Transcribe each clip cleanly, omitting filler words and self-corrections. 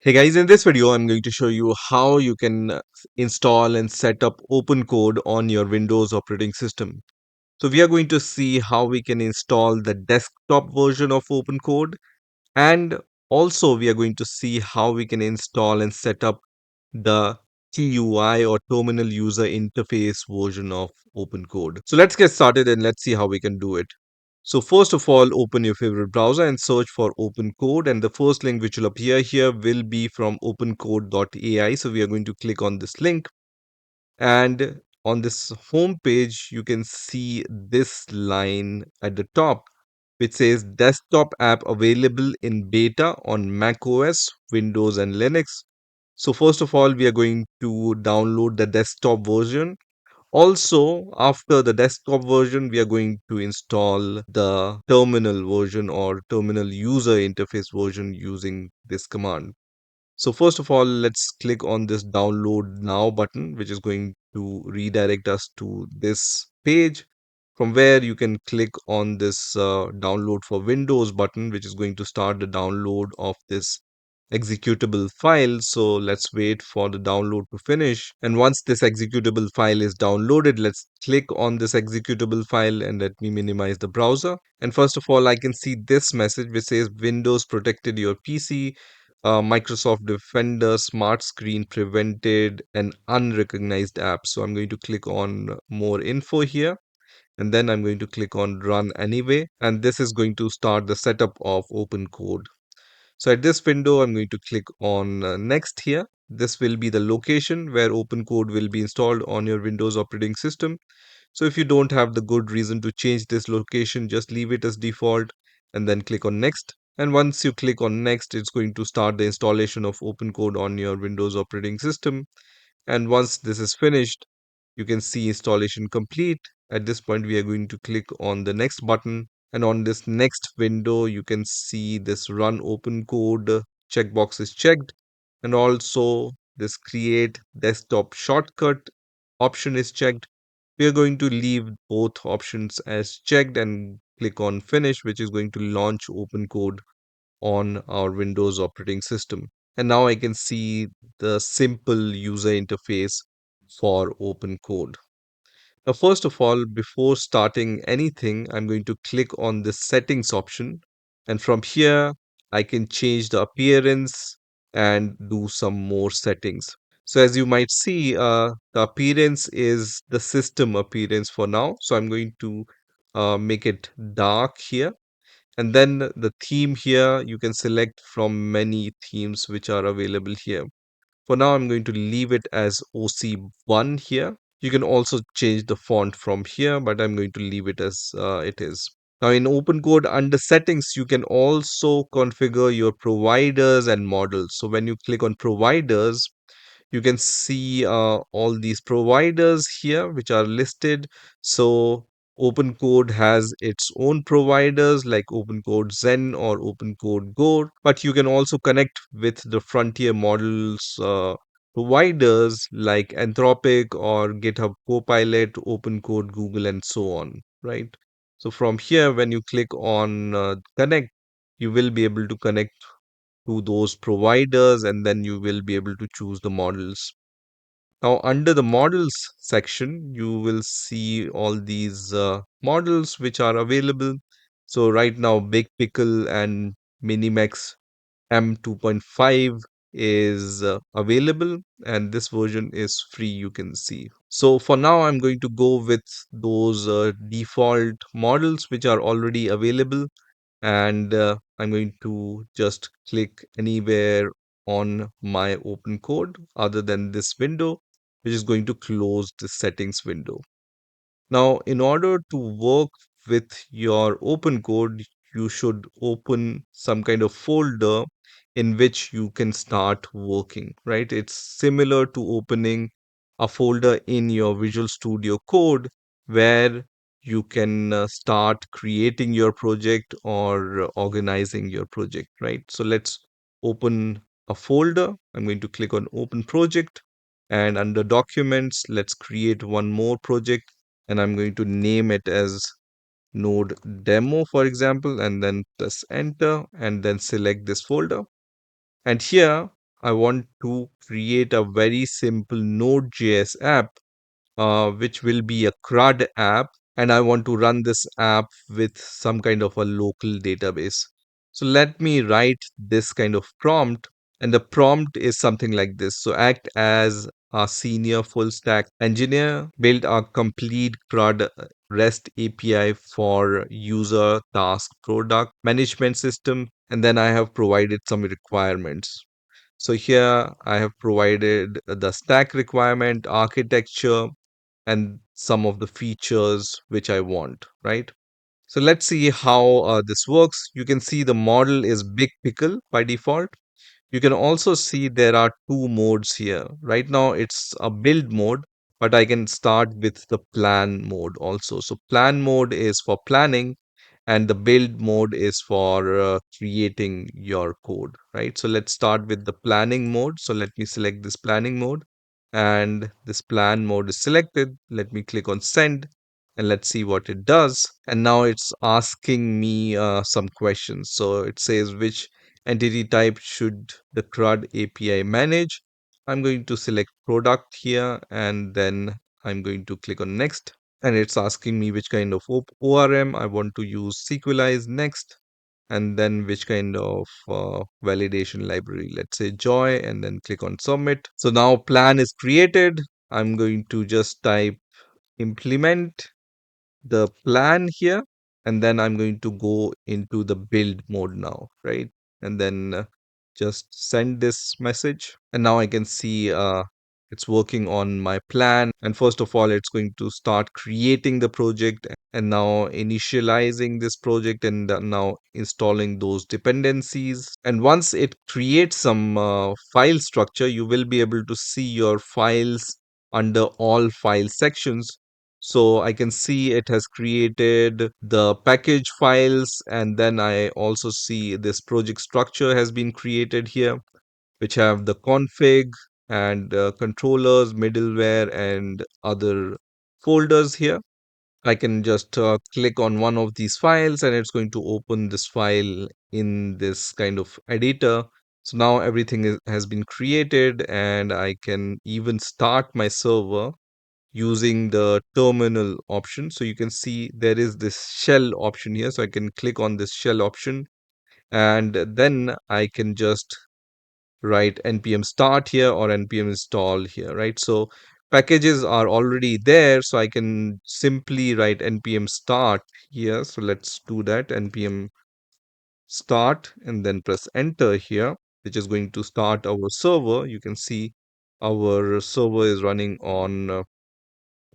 Hey guys, in this video, I'm going to show you how you can install and set up OpenCode on your Windows operating system. So we are going to see how we can install the desktop version of OpenCode, and also we are going to see how we can install and set up the TUI or Terminal User Interface version of OpenCode. So let's get started and let's see how we can do it. So first of all, open your favorite browser and search for OpenCode. And the first link which will appear here will be from opencode.ai. So we are going to click on this link. And on this home page, you can see this line at the top, which says desktop app available in beta on macOS, Windows, and Linux. So first of all, we are going to download the desktop version. Also, after the desktop version, we are going to install the terminal version or terminal user interface version using this command. So first of all, let's click on this download now button, which is going to redirect us to this page from where you can click on this download for Windows button, which is going to start the download of this executable file. So let's wait for the download to finish. And once this executable file is downloaded, let's click on this executable file and let me minimize the browser. And first of all, I can see this message which says Windows protected your PC. Microsoft Defender Smart Screen prevented an unrecognized app. So I'm going to click on more info here, and then I'm going to click on run anyway, and this is going to start the setup of OpenCode. So at this window, I'm going to click on next here. This will be the location where OpenCode will be installed on your Windows operating system. So if you don't have the good reason to change this location, just leave it as default and then click on next. And once you click on next, it's going to start the installation of OpenCode on your Windows operating system. And once this is finished, you can see installation complete. At this point, we are going to click on the next button. And on this next window, you can see this run OpenCode checkbox is checked. And also this create desktop shortcut option is checked. We are going to leave both options as checked and click on finish, which is going to launch OpenCode on our Windows operating system. And now I can see the simple user interface for OpenCode. Now, first of all, before starting anything, I'm going to click on the settings option. And from here, I can change the appearance and do some more settings. So as you might see, the appearance is the system appearance for now. So I'm going to make it dark here. And then the theme here, you can select from many themes which are available here. For now, I'm going to leave it as OC1 here. You can also change the font from here, but I'm going to leave it as it is. Now in OpenCode under settings, you can also configure your providers and models. So when you click on providers, you can see all these providers here which are listed. So OpenCode has its own providers like OpenCode Zen or OpenCode Go, but you can also connect with the frontier models providers like Anthropic or GitHub Copilot, OpenCode, Google, and so on, right? So from here, when you click on connect, you will be able to connect to those providers, and then you will be able to choose the models. Now, under the models section, you will see all these models which are available. So right now, Big Pickle and Minimax M2.5 is available, and this version is free, you can see. So for now, I'm going to go with those default models which are already available, and I'm going to just click anywhere on my open code other than this window, which is going to close the settings window. Now, in order to work with your open code, you should open some kind of folder in which you can start working, right? It's similar to opening a folder in your Visual Studio Code where you can start creating your project or organizing your project, right? So let's open a folder. I'm going to click on Open Project, and under Documents, let's create one more project, and I'm going to name it as node demo, for example, and then press enter and then select this folder. And here I want to create a very simple Node.js app, which will be a CRUD app, and I want to run this app with some kind of a local database. So let me write this kind of prompt, and the prompt is something like this. So act as a senior full stack engineer, build a complete CRUD REST API for user task product management system, and then I have provided some requirements. So here I have provided the stack requirement, architecture, and some of the features which I want, right? So let's see how this works. You can see the model is Big Pickle by default. You can also see there are two modes here. Right now it's a build mode, but I can start with the plan mode also. So plan mode is for planning and the build mode is for creating your code, right? So let's start with the planning mode. So let me select this planning mode and this plan mode is selected. Let me click on send and let's see what it does. And now it's asking me some questions. So it says which entity type should the CRUD API manage. I'm going to select product here and then I'm going to click on next, and it's asking me which kind of ORM I want to use. Sequelize next, and then which kind of validation library, let's say Joy, and then click on submit. So now plan is created. I'm going to just type implement the plan here, and then I'm going to go into the build mode now, right? And then just send this message, and now I can see it's working on my plan. And first of all, it's going to start creating the project and now initializing this project and now installing those dependencies. And once it creates some file structure, you will be able to see your files under all file sections. So I can see it has created the package files, and then I also see this project structure has been created here, which have the config and controllers, middleware, and other folders here. I can just click on one of these files and it's going to open this file in this kind of editor. So now everything has been created, and I can even start my server using the terminal option. So you can see there is this shell option here. So I can click on this shell option and then I can just write npm start here or npm install here, right? So packages are already there. So I can simply write npm start here. So let's do that, npm start, and then press enter here, which is going to start our server. You can see our server is running on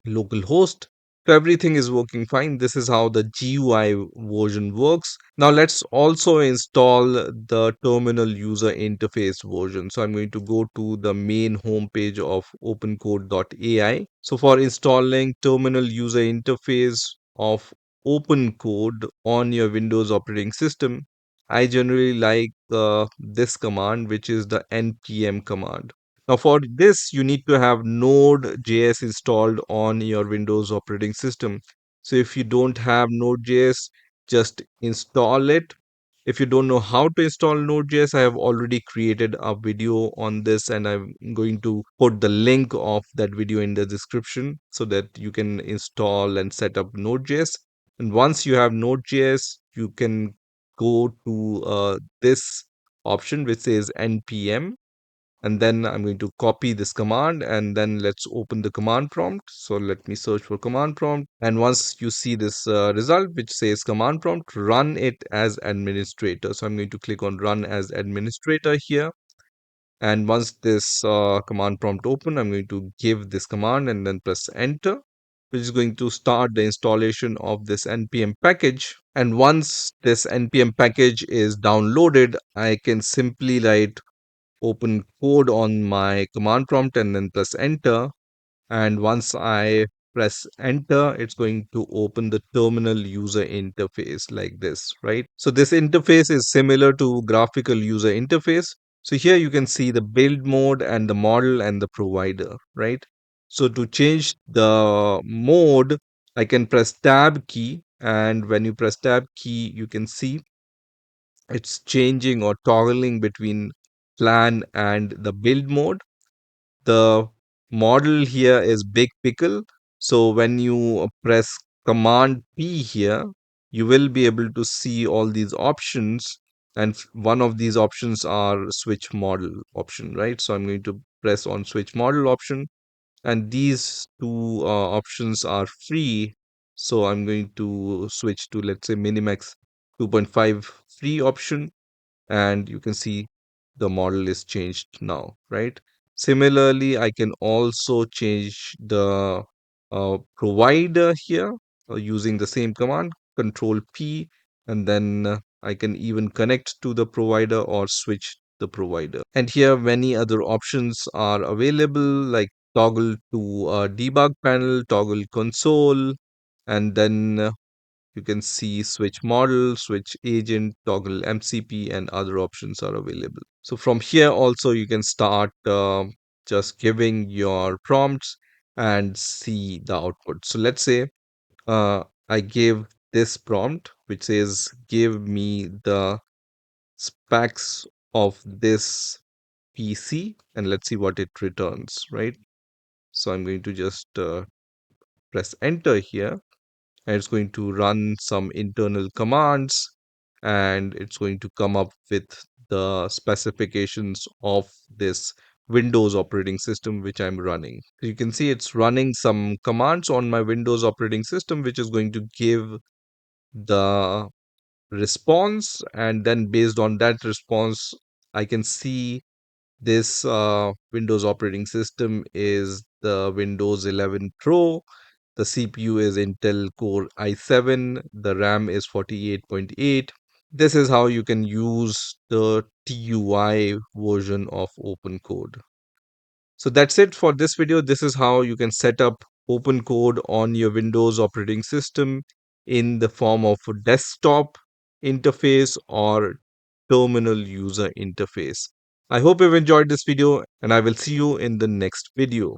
localhost. So everything is working fine. This is how the GUI version works. Now let's also install the terminal user interface version. So I'm going to go to the main homepage of opencode.ai. So for installing terminal user interface of OpenCode on your Windows operating system, I generally like this command, which is the npm command. Now, for this, you need to have Node.js installed on your Windows operating system. So, if you don't have Node.js, just install it. If you don't know how to install Node.js, I have already created a video on this, and I'm going to put the link of that video in the description so that you can install and set up Node.js. And once you have Node.js, you can go to this option which says npm, and then I'm going to copy this command, and then let's open the command prompt. So let me search for command prompt, and once you see this result which says command prompt, run it as administrator. So I'm going to click on run as administrator here, and once this command prompt open, I'm going to give this command and then press enter, which is going to start the installation of this npm package. And once this npm package is downloaded, I can simply write open code on my command prompt and then press enter. And once I press enter, it's going to open the terminal user interface like this, right? So this interface is similar to graphical user interface. So here you can see the build mode and the model and the provider, right? So to change the mode, I can press tab key, and when you press tab key, you can see it's changing or toggling between plan, and the build mode. The model here is Big Pickle. So when you press Command P here, you will be able to see all these options. And one of these options are switch model option, right? So I'm going to press on switch model option, and these two options are free. So I'm going to switch to, let's say, Minimax 2.5 free option, and you can see the model is changed now, right? Similarly, I can also change the provider here using the same command, Control P, and then I can even connect to the provider or switch the provider. And here many other options are available, like toggle to debug panel, toggle console, and then you can see switch model, switch agent, toggle MCP, and other options are available. So from here also you can start just giving your prompts and see the output. So let's say I give this prompt which says give me the specs of this PC, and let's see what it returns, right? So I'm going to just press enter here, and it's going to run some internal commands, and it's going to come up with the specifications of this Windows operating system which I'm running. You can see it's running some commands on my Windows operating system, which is going to give the response, and then based on that response I can see this Windows operating system is the Windows 11 Pro. The CPU is Intel Core i7. The RAM is 48.8. This is how you can use the TUI version of OpenCode. So that's it for this video. This is how you can set up OpenCode on your Windows operating system in the form of a desktop interface or terminal user interface. I hope you've enjoyed this video, and I will see you in the next video.